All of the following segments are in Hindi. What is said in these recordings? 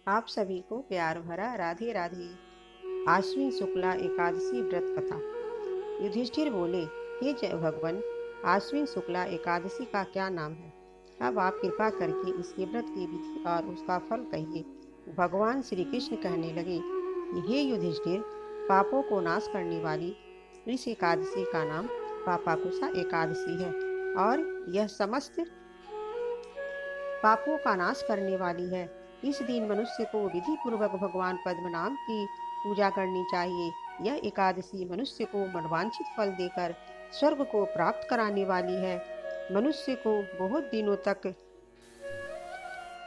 आप सभी को प्यार भरा राधे राधे। आश्विन शुक्ला एकादशी व्रत कथा। युधिष्ठिर बोले, हे जय भगवान, आश्विन शुक्ला एकादशी का क्या नाम है? अब आप कृपा करके इसके व्रत की विधि और उसका फल कहिए। भगवान श्री कृष्ण कहने लगे, हे युधिष्ठिर, पापों को नाश करने वाली इस एकादशी का नाम पापाकुशा एकादशी है और यह समस्त पापों का नाश करने वाली है। इस दिन मनुष्य को विधि पूर्वक भगवान पद्मनाभ की पूजा करनी चाहिए। यह एकादशी स्वर्ग को प्राप्त कराने वाली है। मनुष्य को बहुत दिनों तक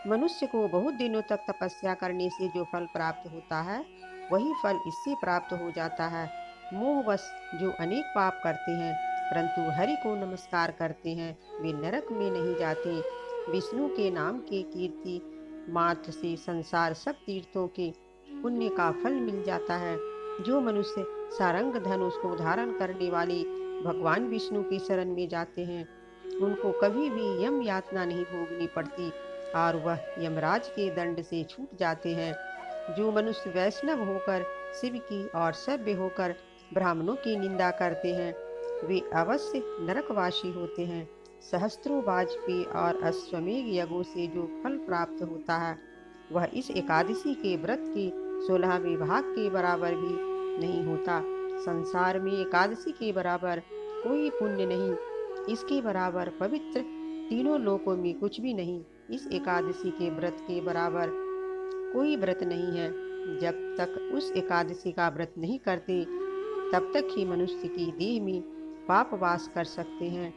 मनुष्य को बहुत दिनों तक तपस्या करने से जो फल प्राप्त होता है, वही फल इससे प्राप्त हो जाता है। मोहवश जो अनेक पाप करते हैं परंतु हरि को नमस्कार करते हैं, वे नरक में नहीं जाते। विष्णु के नाम के कीर्ति मात्र से संसार सब तीर्थों के पुण्य का फल मिल जाता है। जो मनुष्य सारंग धनुष को धारण करने वाले भगवान विष्णु की शरण में जाते हैं, उनको कभी भी यम यातना नहीं भोगनी पड़ती और वह यमराज के दंड से छूट जाते हैं। जो मनुष्य वैष्णव होकर शिव की और सभ्य होकर ब्राह्मणों की निंदा करते हैं, वे अवश्य नरकवासी होते हैं। सहस्त्रों वाजपेयी और अश्वमेघ यज्ञों से जो फल प्राप्त होता है, वह इस एकादशी के व्रत के 16वें भाग के बराबर भी नहीं होता। संसार में एकादशी के बराबर कोई पुण्य नहीं, इसके बराबर पवित्र तीनों लोकों में कुछ भी नहीं। इस एकादशी के व्रत के बराबर कोई व्रत नहीं है। जब तक उस एकादशी का व्रत नहीं करते, तब तक ही मनुष्य की देह में पाप वास कर सकते हैं।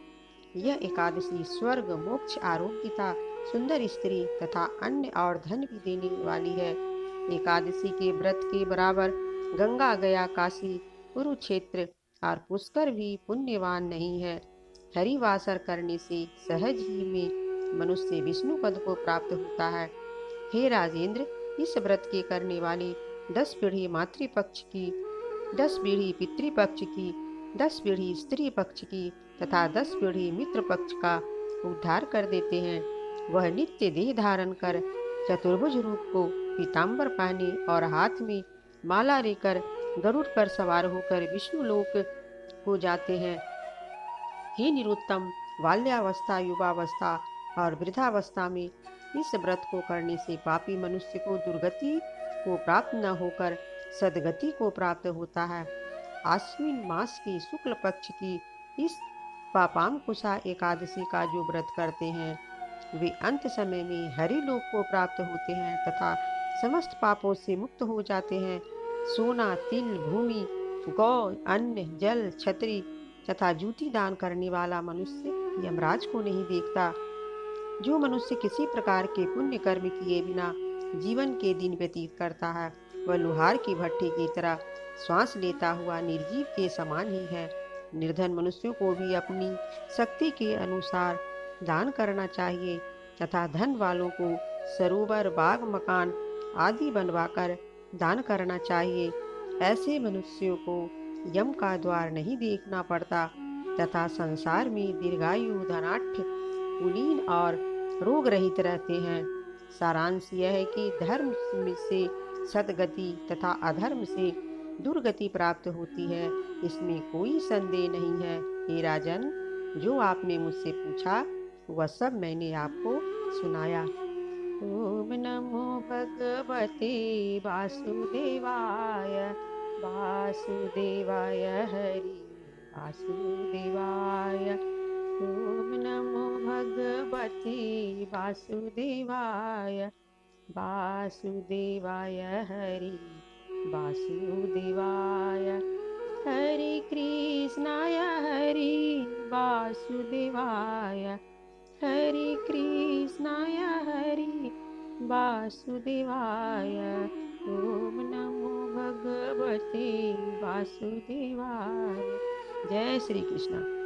यह एकादशी स्वर्ग, मोक्ष, आरोग्यता, सुंदर स्त्री तथा अन्न और धन भी देने वाली है। एकादशी के व्रत के बराबर गंगा, गया, काशी, कुरुक्षेत्र और पुष्कर भी पुण्यवान नहीं है। हरिवासर करने से सहज ही में मनुष्य विष्णु पद को प्राप्त होता है। हे राजेंद्र, इस व्रत के करने वाले 10 पीढ़ी मातृपक्ष की, 10 पीढ़ी पितृपक्ष की, 10 पीढ़ी स्त्री पक्ष की तथा 10 पीढ़ी मित्र पक्ष का उद्धार कर देते हैं। वह नित्य देह धारण कर चतुर्भुज रूप को पीताम्बर पहने और हाथ में माला लेकर गरुड़ पर सवार होकर विष्णु लोक को जाते हैं। हे निरुत्तम, बाल्यावस्था, युवावस्था और वृद्धावस्था में इस व्रत को करने से पापी मनुष्य को दुर्गति को प्राप्त न होकर सदगति को प्राप्त होता है। आश्विन मास की शुक्ल पक्ष की इस पापांकुशा एकादशी का जो व्रत करते हैं, वे अंत समय में हरिलोक को प्राप्त होते हैं तथा समस्त पापों से मुक्त हो जाते हैं। सोना, तिल, भूमि, गौ, अन्न, जल, छत्री तथा जूती दान करने वाला मनुष्य यमराज को नहीं देखता। जो मनुष्य किसी प्रकार के पुण्य कर्म किए बिना जीवन के दिन व्यतीत करता है, वह लोहार की भट्ठी की तरह श्वास लेता हुआ निर्जीव के समान ही है। निर्धन मनुष्यों को भी अपनी शक्ति के अनुसार दान करना चाहिए तथा धन वालों को सरोवर, बाग, मकान आदि बनवाकर दान करना चाहिए। ऐसे मनुष्यों को यम का द्वार नहीं देखना पड़ता तथा संसार में दीर्घायु, धनाढ्य, कुलीन और रोग रहित रहते हैं। सारांश यह है कि धर्म से सद्गति तथा अधर्म से दुर्गति प्राप्त होती है, इसमें कोई संदेह नहीं है। हे राजन, जो आपने मुझसे पूछा वह सब मैंने आपको सुनाया। ओम नमो भगवते वासुदेवाय, वासुदेवाय हरि वासुदेवाय। ओम नमो भगवते वासुदेवाय, वासुदेवाय हरि वासुदेवाय। हरे कृष्णाय हरि वासुदेवाय, हरे कृष्णाय हरि वासुदेवाय। ओम नमो भगवते वासुदेवाय। जय श्री कृष्ण।